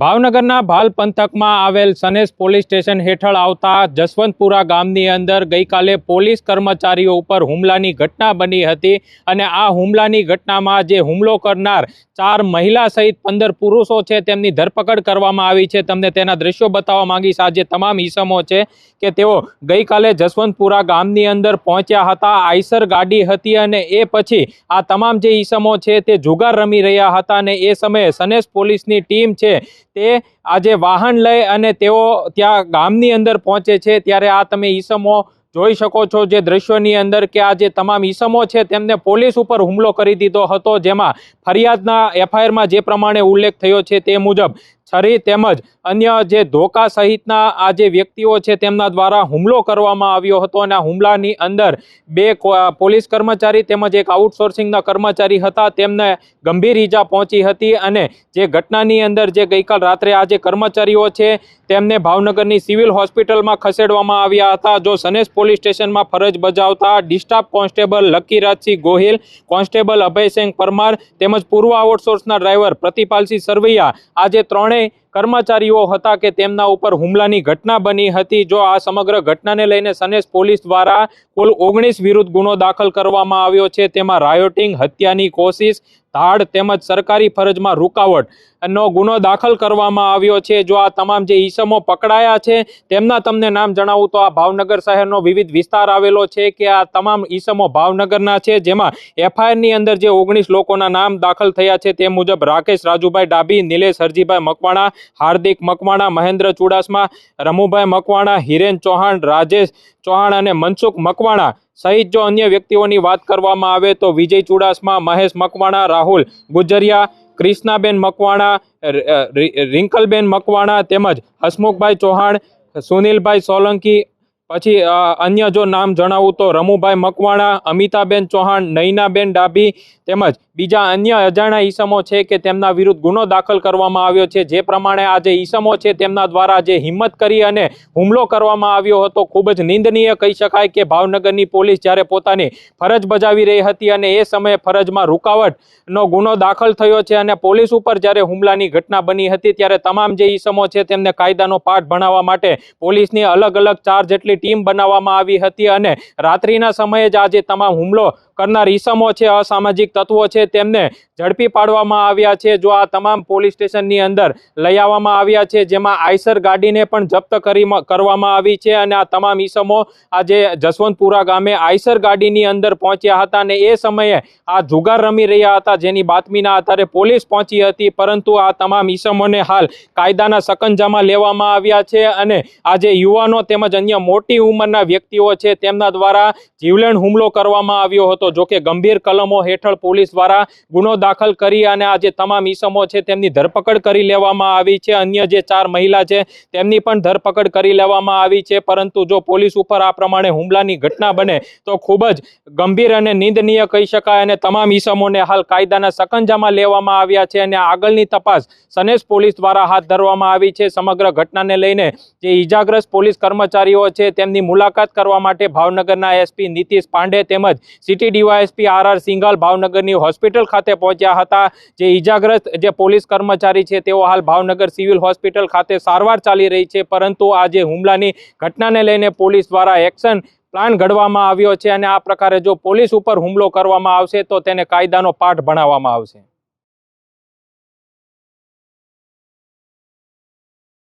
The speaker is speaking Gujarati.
ભાવનગરના ભાલ પંથકમાં આવેલ સનેસ પોલીસ સ્ટેશન હેઠળ આવતા જસવંતપુરા ગામની અંદર ગઈકાલે પોલીસ કર્મચારીઓ ઉપર હુમલાની ઘટના બની હતી અને આ હુમલાની ઘટનામાં જે હુમલો કરનાર 4 મહિલા સહિત 15 પુરુષો છે તેમની ધરપકડ કરવામાં આવી છે। તમને તેના દ્રશ્યો બતાવવા માંગીશ। આ જે તમામ ઈસમો છે કે તેઓ ગઈકાલે જસવંતપુરા ગામની અંદર પહોંચ્યા હતા। આઈસર ગાડી હતી અને એ પછી આ તમામ જે ઈસમો છે તે જુગાર રમી રહ્યા હતા અને એ સમયે સનેસ પોલીસની ટીમ છે તે આજે વાહન લઈ અને તેઓ ત્યાં ગામની અંદર પહોંચે છે ત્યારે આ તમે ઈસમો જોઈ શકો છો જે દ્રશ્યોની અંદર કે આ જે તમામ ઈસમો છે તેમને પોલીસ ઉપર હુમલો કરી દીધો હતો, જેમાં ફરિયાદના એફઆઈઆરમાં જે પ્રમાણે ઉલ્લેખ થયો છે તે મુજબ છરી તેમજ અન્ય જે ધોકા સહિતના આ જે વ્યક્તિઓ છે તેમના દ્વારા હુમલો કરવામાં આવ્યો હતો અને આ હુમલાની અંદર 2 પોલીસ કર્મચારી તેમજ એક આઉટસોર્સિંગના કર્મચારી હતા તેમને ગંભીર ઈજા પહોંચી હતી અને જે ઘટનાની અંદર જે ગઈકાલ રાત્રે આ જે કર્મચારીઓ છે તેમને ભાવનગરની સિવિલ હોસ્પિટલમાં ખસેડવામાં આવ્યા હતા। જો સનેસ પોલીસ સ્ટેશનમાં ફરજ બજાવતા ડિસ્ટાફ કોન્સ્ટેબલ લકીરાજસિંહ ગોહિલ, કોન્સ્ટેબલ અભયસિંહ પરમાર તેમજ પૂર્વ આઉટસોર્સના ડ્રાઈવર પ્રતિપાલસિંહ સરવૈયા આ જે 3 કર્મચારીઓ હતા કે તેમના ઉપર હુમલાની ઘટના બની હતી। જો આ સમગ્ર ઘટનાને લઈને સનેસ પોલીસ દ્વારા કુલ 19 વિરુદ્ધ ગુનો દાખલ કરવામાં આવ્યો છે। તેમાં રાયોટિંગ, હત્યાની કોશિશ, ધાડ તેમજ સરકારી ફરજમાં રૂકાવટ નો ગુનો દાખલ કરવામાં આવ્યો છે। જો આ તમામ જે ઈસમો પકડાયા છે તેમના તમને નામ જણાવું તો આ ભાવનગર શહેરનો વિવિધ વિસ્તાર આવેલો છે કે આ તમામ ઈસમો ભાવનગરના છે, જેમાં એફઆઈઆરની અંદર જે 19 લોકોના નામ દાખલ થયા છે તે મુજબ રાકેશ રાજુભાઈ ડાભી, નિલેશ હરજીભાઈ મકવાણા, હાર્દિક મકવાણા, મહેન્દ્ર ચુડાસમા, રમુભાઈ મકવાણા, હિરેન ચૌહાણ, રાજેશ ચૌહાણ અને મનસુખ મકવાણા સહિત જો અન્ય વ્યક્તિઓની વાત કરવામાં આવે તો વિજય ચુડાસમા, મહેશ મકવાણા, રાહુલ ગુજરિયા, કૃષ્ણાબેન મકવાણા, રિંકલબેન મકવાણા તેમજ હસમુખભાઈ ચૌહાણ, સુનિલભાઈ સોલંકી, પછી અન્ય જો નામ જણાવું તો રમુભાઈ મકવાણા, અમિતાબેન ચૌહાણ, નૈનાબેન ડાભી તેમજ બીજા અન્ય અજાણ્યા ઈસમો છે કે તેમના વિરુદ્ધ ગુનો દાખલ કરવામાં આવ્યો છે। જે પ્રમાણે આ જે ઈસમો છે તેમના દ્વારા જે હિંમત કરી અને હુમલો કરવામાં આવ્યો હતો ખૂબ જ નિંદનીય કહી શકાય કે ભાવનગરની પોલીસ જ્યારે પોતાની ફરજ બજાવી રહી હતી અને એ સમયે ફરજમાં રૂકાવટનો ગુનો દાખલ થયો છે અને પોલીસ ઉપર જ્યારે હુમલાની ઘટના બની હતી ત્યારે તમામ જે ઈસમો છે તેમને કાયદાનો પાઠ ભણાવવા માટે પોલીસની અલગ અલગ 4 જેટલી ટીમ બનાવવામાં આવી હતી અને રાત્રિના સમયે જ આજે તમામ હુમલો કરનાર ઈસમો છે, અસામાજિક તત્વો છે તેમને ઝડપી પાડવામાં આવ્યા છે। જો આ તમામ પોલીસ સ્ટેશનની અંદર લઈ આવવામાં આવ્યા છે, જેમાં આઈસર ગાડીને પણ જપ્ત કરવામાં આવી છે અને આ તમામ ઈસમો આજે જસવંતપુરા ગામે આઈસર ગાડીની અંદર પહોંચ્યા હતા અને એ સમયે આ જુગાર રમી રહ્યા હતા, જેની બાતમીના આધારે પોલીસ પહોંચી હતી, પરંતુ આ તમામ ઈસમોને હાલ કાયદાના સકંજામાં લેવામાં આવ્યા છે અને આ જે યુવાનો તેમજ અન્ય મોટી ઉંમરના વ્યક્તિઓ છે તેમના દ્વારા જીવલેણ હુમલો કરવામાં આવ્યો હતો। જોકે ગંભીર કલમો હેઠળ પોલીસ દ્વારા ગુનો દાખલ કરી અને આ જે તમામ ઈસમો છે તેમની ધરપકડ કરી લેવામાં આવી છે। અન્ય જે 4 મહિલા છે તેમની પણ ધરપકડ કરી લેવામાં આવી છે, પરંતુ જો પોલીસ ઉપર આ પ્રમાણે હુમલાની ઘટના બને તો ખૂબ જ ગંભીર અને નિંદનીય કહી શકાય અને તમામ ઈસમોને હાલ કાયદાના સકંજામાં લેવામાં આવ્યા છે અને આગળની તપાસ સનેસ પોલીસ દ્વારા હાથ ધરવામાં આવી છે। સમગ્ર ઘટનાને લઈને જે ઈજાગ્રસ્ત પોલીસ કર્મચારીઓ છે તેમની મુલાકાત કરવા માટે ભાવનગરના એસપી નીતિશ પાંડે તેમજ સિટી ડીવાયએસપી આર સિંઘાલ ભાવનગરની હોસ્પિટલ ખાતે પહોંચ્યા હતા। જે ઈજાગ્રસ્ત જે પોલીસ કર્મચારી છે તેઓ હાલ ભાવનગર સિવિલ હોસ્પિટલ ખાતે સારવાર ચાલી રહી છે, પરંતુ આ જે હુમલાની ઘટનાને લઈને પોલીસ દ્વારા એક્શન પ્લાન ઘડવામાં આવ્યો છે અને આ પ્રકારે જો પોલીસ ઉપર હુમલો કરવામાં આવશે તો તેને કાયદાનો પાઠ ભણાવવામાં આવશે।